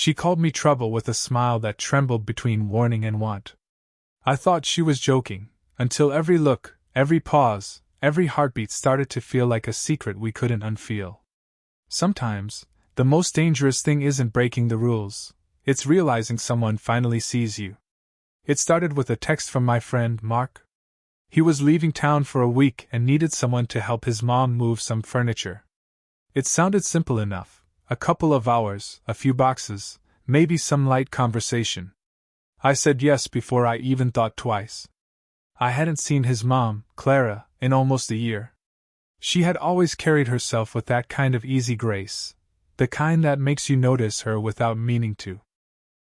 She called me trouble with a smile that trembled between warning and want. I thought she was joking, until every look, every pause, every heartbeat started to feel like a secret we couldn't unfeel. Sometimes, the most dangerous thing isn't breaking the rules, it's realizing someone finally sees you. It started with a text from my friend, Mark. He was leaving town for a week and needed someone to help his mom move some furniture. It sounded simple enough, a couple of hours, a few boxes, maybe some light conversation. I said yes before I even thought twice. I hadn't seen his mom, Clara, in almost a year. She had always carried herself with that kind of easy grace, the kind that makes you notice her without meaning to.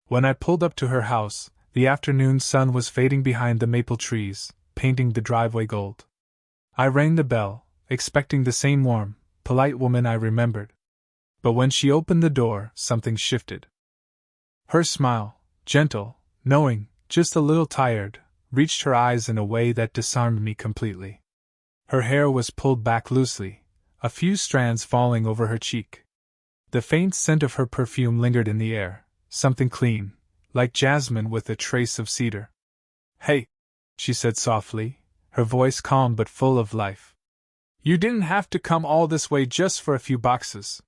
When I pulled up to her house, the afternoon sun was fading behind the maple trees, painting the driveway gold. I rang the bell, expecting the same warm, polite woman I remembered. But when she opened the door, something shifted. Her smile, gentle, knowing, just a little tired, reached her eyes in a way that disarmed me completely. Her hair was pulled back loosely, a few strands falling over her cheek. The faint scent of her perfume lingered in the air, something clean, like jasmine with a trace of cedar. "Hey," she said softly, her voice calm but full of life. "You didn't have to come all this way just for a few boxes.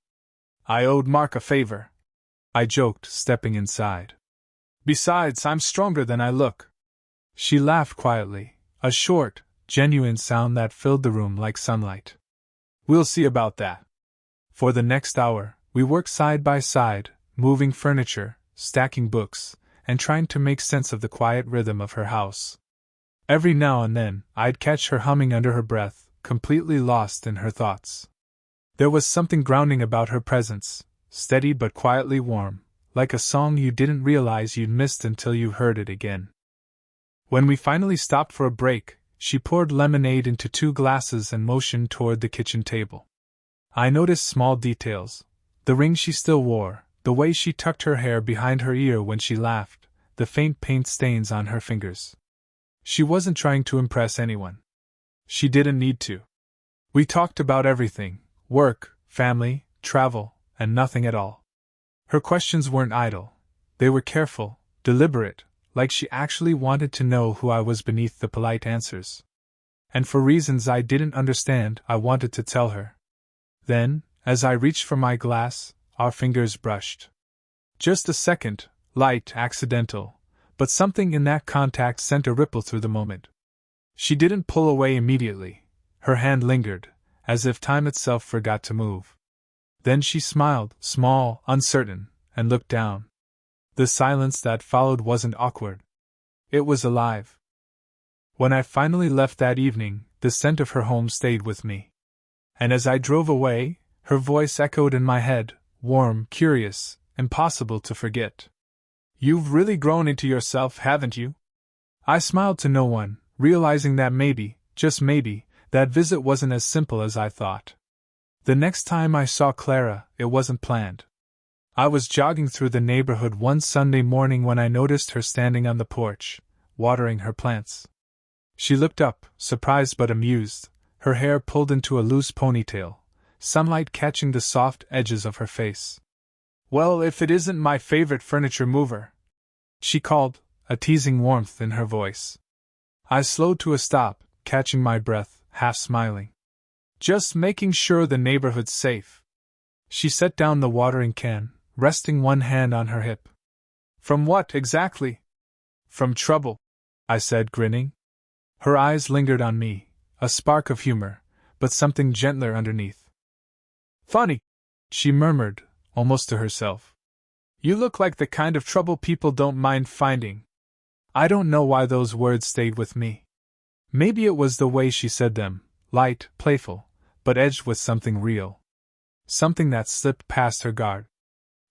I owed Mark a favor," I joked, stepping inside. "Besides, I'm stronger than I look." She laughed quietly, a short, genuine sound that filled the room like sunlight. "We'll see about that." For the next hour, we worked side by side, moving furniture, stacking books, and trying to make sense of the quiet rhythm of her house. Every now and then, I'd catch her humming under her breath, completely lost in her thoughts. There was something grounding about her presence, steady but quietly warm, like a song you didn't realize you'd missed until you heard it again. When we finally stopped for a break, she poured lemonade into 2 glasses and motioned toward the kitchen table. I noticed small details: the ring she still wore, the way she tucked her hair behind her ear when she laughed, the faint paint stains on her fingers. She wasn't trying to impress anyone. She didn't need to. We talked about everything: work, family, travel, and nothing at all. Her questions weren't idle. They were careful, deliberate, like she actually wanted to know who I was beneath the polite answers. And for reasons I didn't understand, I wanted to tell her. Then, as I reached for my glass, our fingers brushed. Just a second, light, accidental, but something in that contact sent a ripple through the moment. She didn't pull away immediately. Her hand lingered, as if time itself forgot to move. Then she smiled, small, uncertain, and looked down. The silence that followed wasn't awkward. It was alive. When I finally left that evening, the scent of her home stayed with me. And as I drove away, her voice echoed in my head, warm, curious, impossible to forget. "You've really grown into yourself, haven't you?" I smiled to no one, realizing that maybe, just maybe, that visit wasn't as simple as I thought. The next time I saw Clara, it wasn't planned. I was jogging through the neighborhood one Sunday morning when I noticed her standing on the porch, watering her plants. She looked up, surprised but amused, her hair pulled into a loose ponytail, sunlight catching the soft edges of her face. "Well, if it isn't my favorite furniture mover," she called, a teasing warmth in her voice. I slowed to a stop, catching my breath, half smiling. "Just making sure the neighborhood's safe." She set down the watering can, resting one hand on her hip. "From what, exactly?" "From trouble," I said, grinning. Her eyes lingered on me, a spark of humor, but something gentler underneath. "Funny," she murmured, almost to herself. "You look like the kind of trouble people don't mind finding." I don't know why those words stayed with me. Maybe it was the way she said them, light, playful, but edged with something real. Something that slipped past her guard.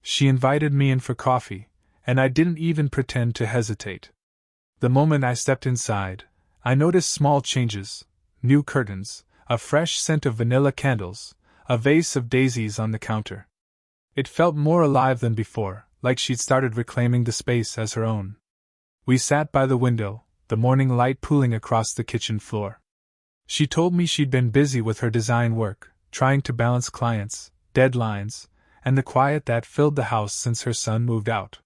She invited me in for coffee, and I didn't even pretend to hesitate. The moment I stepped inside, I noticed small changes: new curtains, a fresh scent of vanilla candles, a vase of daisies on the counter. It felt more alive than before, like she'd started reclaiming the space as her own. We sat by the window, the morning light pooling across the kitchen floor. She told me she'd been busy with her design work, trying to balance clients, deadlines, and the quiet that filled the house since her son moved out.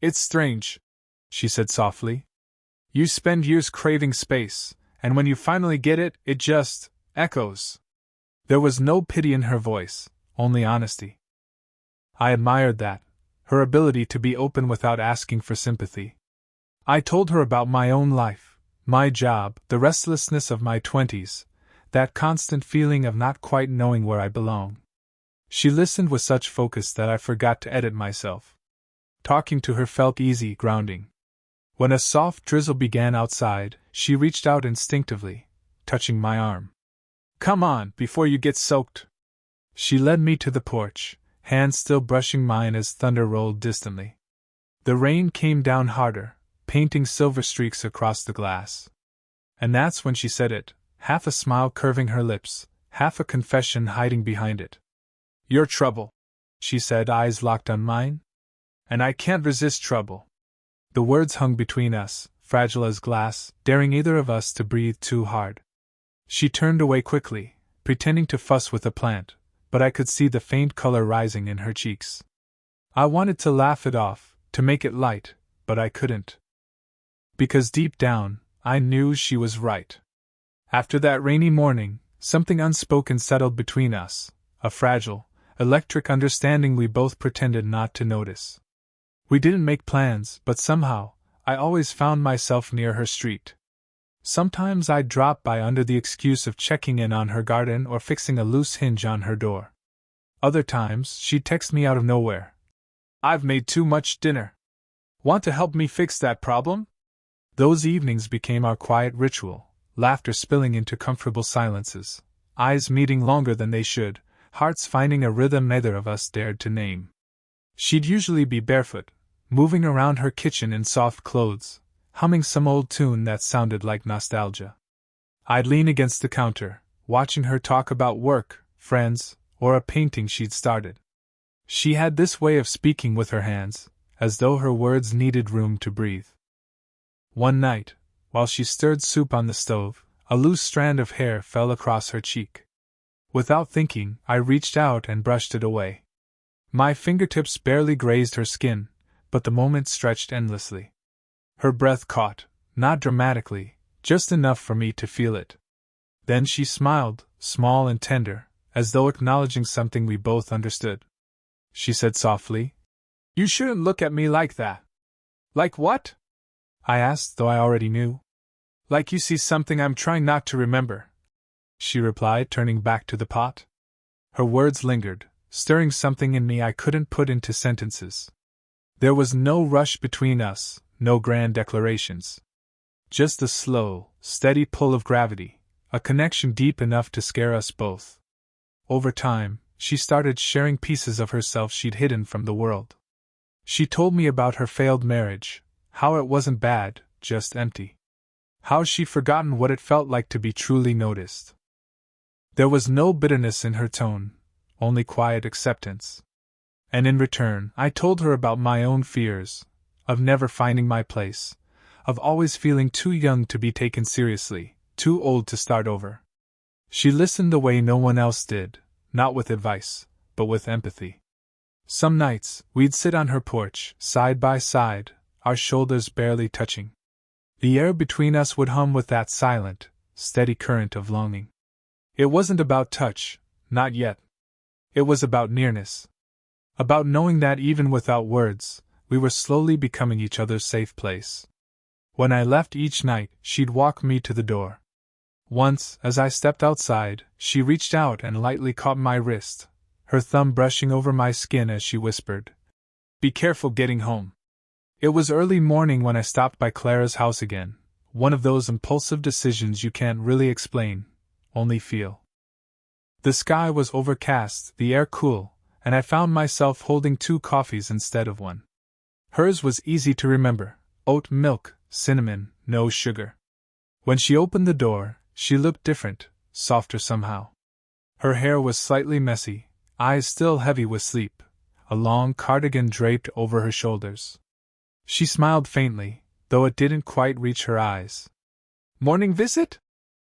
"It's strange," she said softly. "You spend years craving space, and when you finally get it, it just echoes." There was no pity in her voice, only honesty. I admired that, her ability to be open without asking for sympathy. I told her about my own life, my job, the restlessness of my 20s, that constant feeling of not quite knowing where I belong. She listened with such focus that I forgot to edit myself. Talking to her felt easy, grounding. When a soft drizzle began outside, she reached out instinctively, touching my arm. "Come on, before you get soaked." She led me to the porch, hands still brushing mine as thunder rolled distantly. The rain came down harder, painting silver streaks across the glass. And that's when she said it, half a smile curving her lips, half a confession hiding behind it. "You're trouble," she said, eyes locked on mine. "And I can't resist trouble." The words hung between us, fragile as glass, daring either of us to breathe too hard. She turned away quickly, pretending to fuss with a plant, but I could see the faint color rising in her cheeks. I wanted to laugh it off, to make it light, but I couldn't. Because deep down, I knew she was right. After that rainy morning, something unspoken settled between us, a fragile, electric understanding we both pretended not to notice. We didn't make plans, but somehow, I always found myself near her street. Sometimes I'd drop by under the excuse of checking in on her garden or fixing a loose hinge on her door. Other times, she'd text me out of nowhere. "I've made too much dinner. Want to help me fix that problem?" Those evenings became our quiet ritual, laughter spilling into comfortable silences, eyes meeting longer than they should, hearts finding a rhythm neither of us dared to name. She'd usually be barefoot, moving around her kitchen in soft clothes, humming some old tune that sounded like nostalgia. I'd lean against the counter, watching her talk about work, friends, or a painting she'd started. She had this way of speaking with her hands, as though her words needed room to breathe. One night, while she stirred soup on the stove, a loose strand of hair fell across her cheek. Without thinking, I reached out and brushed it away. My fingertips barely grazed her skin, but the moment stretched endlessly. Her breath caught, not dramatically, just enough for me to feel it. Then she smiled, small and tender, as though acknowledging something we both understood. She said softly, "You shouldn't look at me like that." "Like what?" I asked, though I already knew. "Like you see something I'm trying not to remember," she replied, turning back to the pot. Her words lingered, stirring something in me I couldn't put into sentences. There was no rush between us, no grand declarations. Just a slow, steady pull of gravity, a connection deep enough to scare us both. Over time, she started sharing pieces of herself she'd hidden from the world. She told me about her failed marriage, how it wasn't bad, just empty. How she'd forgotten what it felt like to be truly noticed. There was no bitterness in her tone, only quiet acceptance. And in return, I told her about my own fears, of never finding my place, of always feeling too young to be taken seriously, too old to start over. She listened the way no one else did, not with advice, but with empathy. Some nights, we'd sit on her porch, side by side, our shoulders barely touching. The air between us would hum with that silent, steady current of longing. It wasn't about touch, not yet. It was about nearness. About knowing that even without words, we were slowly becoming each other's safe place. When I left each night, she'd walk me to the door. Once, as I stepped outside, she reached out and lightly caught my wrist, her thumb brushing over my skin as she whispered, "Be careful getting home." It was early morning when I stopped by Clara's house again, one of those impulsive decisions you can't really explain, only feel. The sky was overcast, the air cool, and I found myself holding 2 coffees instead of one. Hers was easy to remember, oat milk, cinnamon, no sugar. When she opened the door, she looked different, softer somehow. Her hair was slightly messy, eyes still heavy with sleep, a long cardigan draped over her shoulders. She smiled faintly, though it didn't quite reach her eyes. "Morning visit?"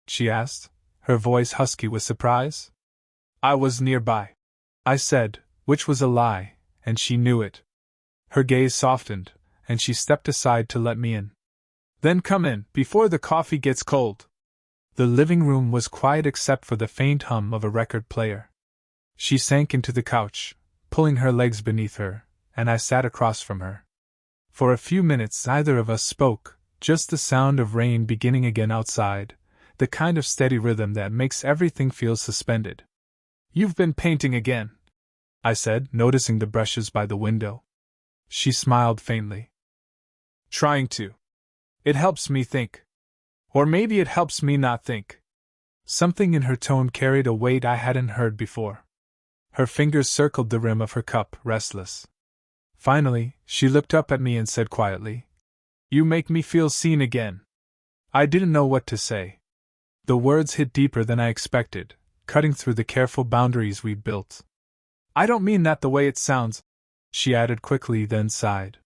she asked, her voice husky with surprise. "I was nearby," I said, which was a lie, and she knew it. Her gaze softened, and she stepped aside to let me in. Then come in, before the coffee gets cold. The living room was quiet except for the faint hum of a record player. She sank into the couch, pulling her legs beneath her, and I sat across from her. For a few minutes neither of us spoke, just the sound of rain beginning again outside, the kind of steady rhythm that makes everything feel suspended. "You've been painting again," I said, noticing the brushes by the window. She smiled faintly. "Trying to. It helps me think. Or maybe it helps me not think." Something in her tone carried a weight I hadn't heard before. Her fingers circled the rim of her cup, restless. Finally, she looked up at me and said quietly, "You make me feel seen again." I didn't know what to say. The words hit deeper than I expected, cutting through the careful boundaries we'd built. "I don't mean that the way it sounds," she added quickly, then sighed.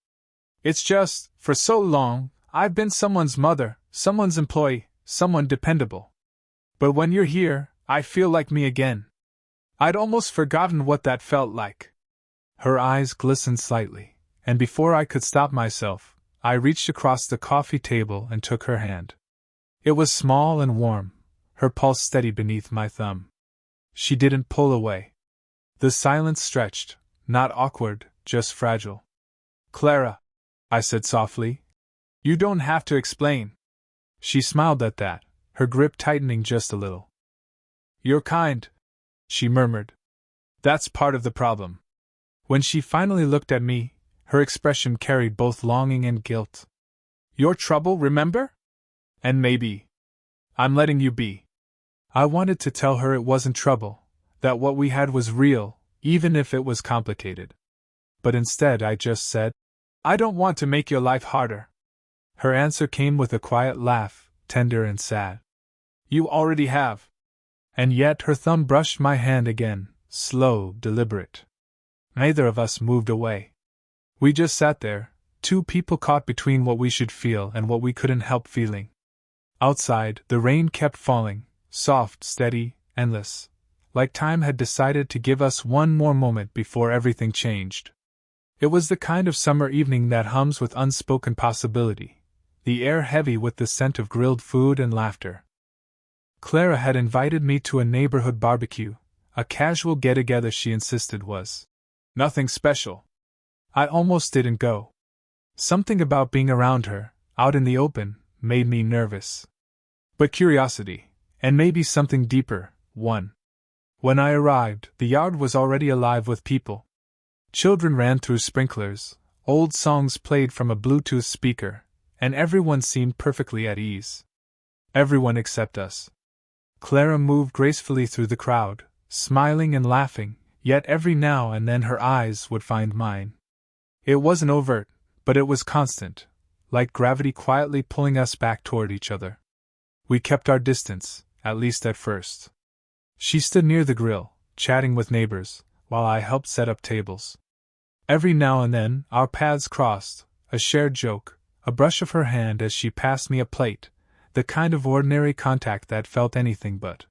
"It's just, for so long, I've been someone's mother, someone's employee, someone dependable. But when you're here, I feel like me again. I'd almost forgotten what that felt like." Her eyes glistened slightly, and before I could stop myself, I reached across the coffee table and took her hand. It was small and warm, her pulse steady beneath my thumb. She didn't pull away. The silence stretched, not awkward, just fragile. "Clara," I said softly, "you don't have to explain." She smiled at that, her grip tightening just a little. "You're kind," she murmured. "That's part of the problem." When she finally looked at me, her expression carried both longing and guilt. "Your trouble, remember? And maybe I'm letting you be." I wanted to tell her it wasn't trouble, that what we had was real, even if it was complicated. But instead I just said, "I don't want to make your life harder." Her answer came with a quiet laugh, tender and sad. "You already have." And yet her thumb brushed my hand again, slow, deliberate. Neither of us moved away. We just sat there, two people caught between what we should feel and what we couldn't help feeling. Outside, the rain kept falling, soft, steady, endless, like time had decided to give us one more moment before everything changed. It was the kind of summer evening that hums with unspoken possibility, the air heavy with the scent of grilled food and laughter. Clara had invited me to a neighborhood barbecue, a casual get-together she insisted was nothing special. I almost didn't go. Something about being around her, out in the open, made me nervous. But curiosity, and maybe something deeper, won. When I arrived, the yard was already alive with people. Children ran through sprinklers, old songs played from a Bluetooth speaker, and everyone seemed perfectly at ease. Everyone except us. Clara moved gracefully through the crowd, smiling and laughing, yet every now and then her eyes would find mine. It wasn't overt, but it was constant, like gravity quietly pulling us back toward each other. We kept our distance, at least at first. She stood near the grill, chatting with neighbors, while I helped set up tables. Every now and then, our paths crossed, a shared joke, a brush of her hand as she passed me a plate, the kind of ordinary contact that felt anything but.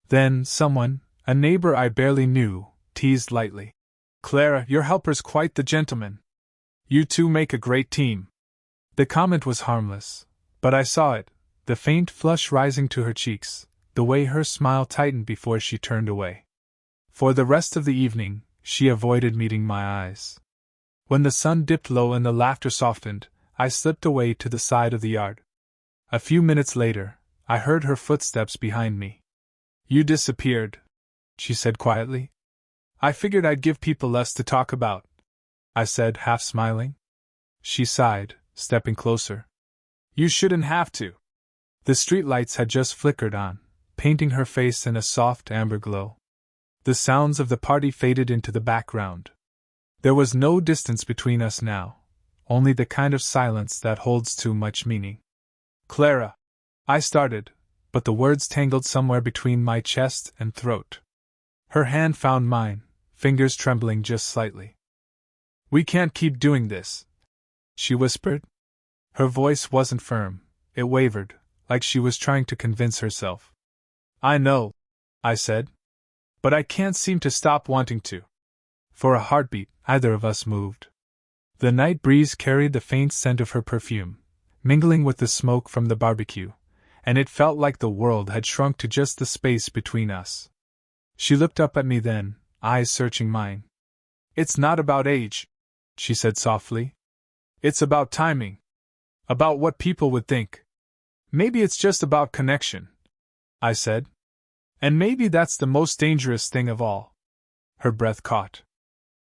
Then someone, a neighbor I barely knew, teased lightly, "Clara, your helper's quite the gentleman. You two make a great team." The comment was harmless, but I saw it, the faint flush rising to her cheeks, the way her smile tightened before she turned away. For the rest of the evening, she avoided meeting my eyes. When the sun dipped low and the laughter softened, I slipped away to the side of the yard. A few minutes later, I heard her footsteps behind me. "You disappeared," she said quietly. "I figured I'd give people less to talk about," I said, half smiling. She sighed, stepping closer. "You shouldn't have to." The streetlights had just flickered on, painting her face in a soft amber glow. The sounds of the party faded into the background. There was no distance between us now, only the kind of silence that holds too much meaning. "Clara," I started, but the words tangled somewhere between my chest and throat. Her hand found mine, fingers trembling just slightly. "We can't keep doing this," she whispered. Her voice wasn't firm, it wavered, like she was trying to convince herself. "I know," I said. "But I can't seem to stop wanting to." For a heartbeat, either of us moved. The night breeze carried the faint scent of her perfume, mingling with the smoke from the barbecue, and it felt like the world had shrunk to just the space between us. She looked up at me then, eyes searching mine. "It's not about age," she said softly. "It's about timing. About what people would think. Maybe it's just about connection," I said. "And maybe that's the most dangerous thing of all." Her breath caught.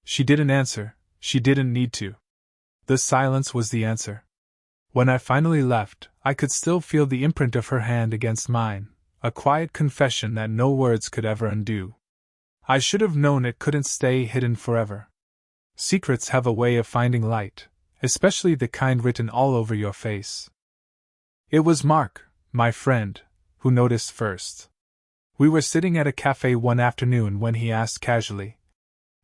She didn't answer, she didn't need to. The silence was the answer. When I finally left, I could still feel the imprint of her hand against mine, a quiet confession that no words could ever undo. I should have known it couldn't stay hidden forever. Secrets have a way of finding light, especially the kind written all over your face. It was Mark, my friend, who noticed first. We were sitting at a cafe one afternoon when he asked casually,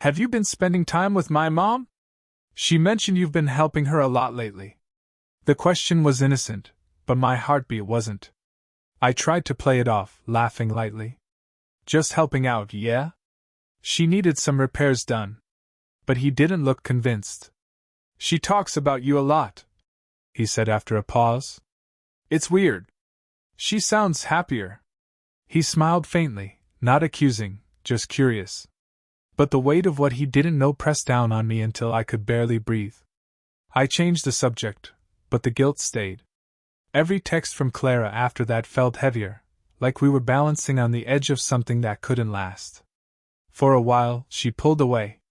"Have you been spending time with my mom? She mentioned you've been helping her a lot lately." The question was innocent, but my heartbeat wasn't. I tried to play it off, laughing lightly. "Just helping out, yeah? She needed some repairs done." But he didn't look convinced. "She talks about you a lot," he said after a pause. "It's weird. She sounds happier." He smiled faintly, not accusing, just curious. But the weight of what he didn't know pressed down on me until I could barely breathe. I changed the subject, but the guilt stayed. Every text from Clara after that felt heavier, like we were balancing on the edge of something that couldn't last. For a while, she pulled away.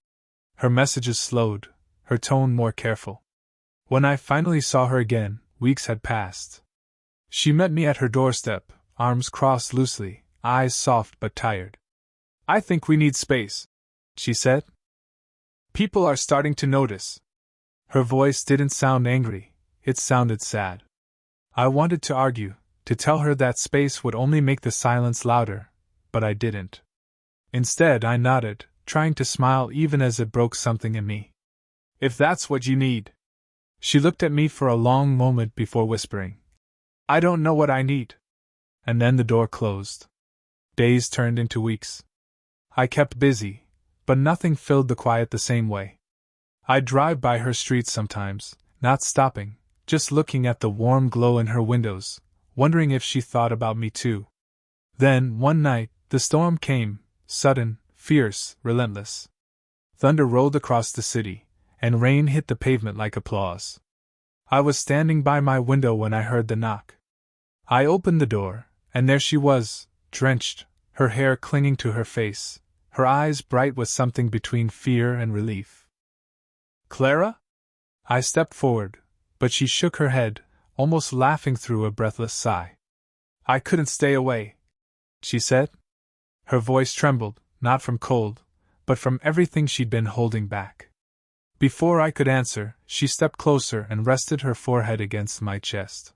Her messages slowed, her tone more careful. When I finally saw her again, weeks had passed. She met me at her doorstep, arms crossed loosely, eyes soft but tired. "I think we need space," she said. "People are starting to notice." Her voice didn't sound angry, it sounded sad. I wanted to argue, to tell her that space would only make the silence louder, but I didn't. Instead, I nodded, trying to smile even as it broke something in me. "If that's what you need." She looked at me for a long moment before whispering, "I don't know what I need." And then the door closed. Days turned into weeks. I kept busy, but nothing filled the quiet the same way. I'd drive by her street sometimes, not stopping, just looking at the warm glow in her windows, wondering if she thought about me too. Then, one night, the storm came, sudden, fierce, relentless. Thunder rolled across the city, and rain hit the pavement like applause. I was standing by my window when I heard the knock. I opened the door, and there she was, drenched, her hair clinging to her face, her eyes bright with something between fear and relief. "Clara?" I stepped forward, but she shook her head, almost laughing through a breathless sigh. "I couldn't stay away," she said. Her voice trembled, not from cold, but from everything she'd been holding back. Before I could answer, she stepped closer and rested her forehead against my chest.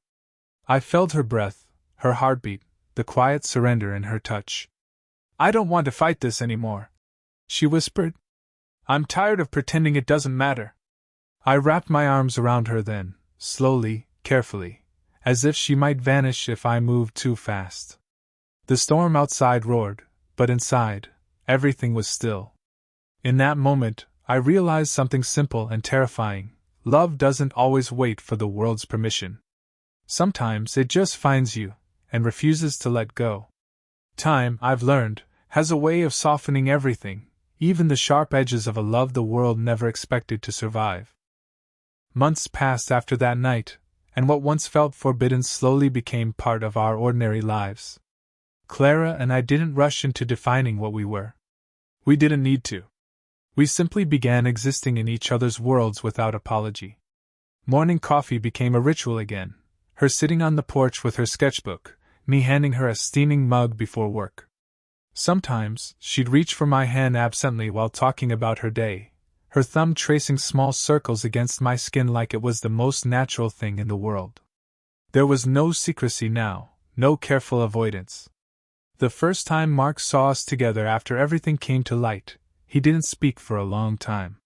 I felt her breath, her heartbeat, the quiet surrender in her touch. "I don't want to fight this anymore," she whispered. "I'm tired of pretending it doesn't matter." I wrapped my arms around her then, slowly, carefully, as if she might vanish if I moved too fast. The storm outside roared, but inside, everything was still. In that moment, I realized something simple and terrifying: love doesn't always wait for the world's permission. Sometimes it just finds you, and refuses to let go. Time, I've learned, has a way of softening everything, even the sharp edges of a love the world never expected to survive. Months passed after that night, and what once felt forbidden slowly became part of our ordinary lives. Clara and I didn't rush into defining what we were. We didn't need to. We simply began existing in each other's worlds without apology. Morning coffee became a ritual again, her sitting on the porch with her sketchbook, me handing her a steaming mug before work. Sometimes, she'd reach for my hand absently while talking about her day, her thumb tracing small circles against my skin like it was the most natural thing in the world. There was no secrecy now, no careful avoidance. The first time Mark saw us together after everything came to light, he didn't speak for a long time.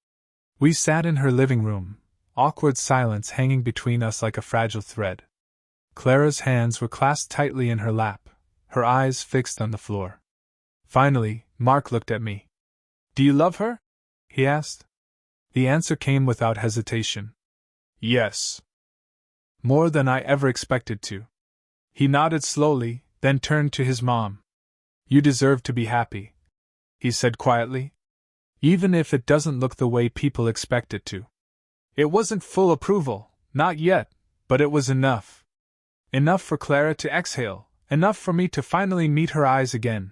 We sat in her living room, awkward silence hanging between us like a fragile thread. Clara's hands were clasped tightly in her lap, her eyes fixed on the floor. Finally, Mark looked at me. "Do you love her?" he asked. The answer came without hesitation. Yes. More than I ever expected to. He nodded slowly, then turned to his mom. You deserve to be happy, he said quietly. Even if it doesn't look the way people expect it to. It wasn't full approval, not yet, but it was enough. Enough for Clara to exhale, enough for me to finally meet her eyes again.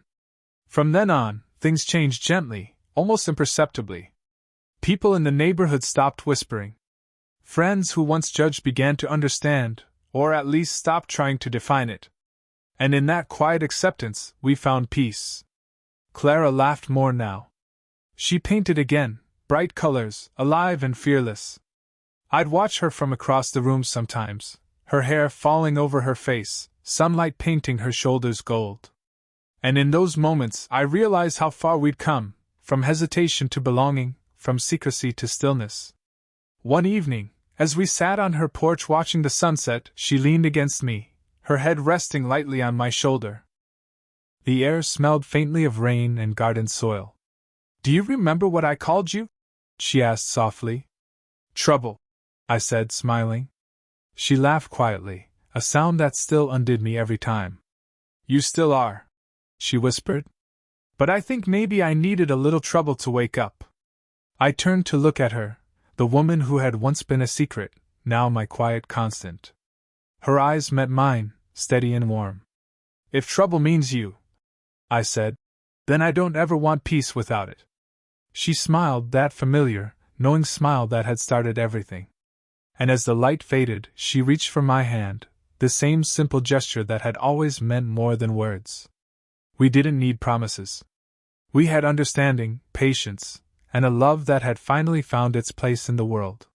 From then on, things changed gently, almost imperceptibly. People in the neighborhood stopped whispering. Friends who once judged began to understand, or at least stopped trying to define it. And in that quiet acceptance, we found peace. Clara laughed more now. She painted again, bright colors, alive and fearless. I'd watch her from across the room sometimes, her hair falling over her face, sunlight painting her shoulders gold. And in those moments I realized how far we'd come, from hesitation to belonging, from secrecy to stillness. One evening, as we sat on her porch watching the sunset, she leaned against me, her head resting lightly on my shoulder. The air smelled faintly of rain and garden soil. Do you remember what I called you? She asked softly. Trouble, I said, smiling. She laughed quietly, a sound that still undid me every time. You still are, she whispered. But I think maybe I needed a little trouble to wake up. I turned to look at her, the woman who had once been a secret, now my quiet constant. Her eyes met mine, steady and warm. If trouble means you, I said, then I don't ever want peace without it. She smiled, that familiar, knowing smile that had started everything. And as the light faded, she reached for my hand, the same simple gesture that had always meant more than words. We didn't need promises. We had understanding, patience, and a love that had finally found its place in the world.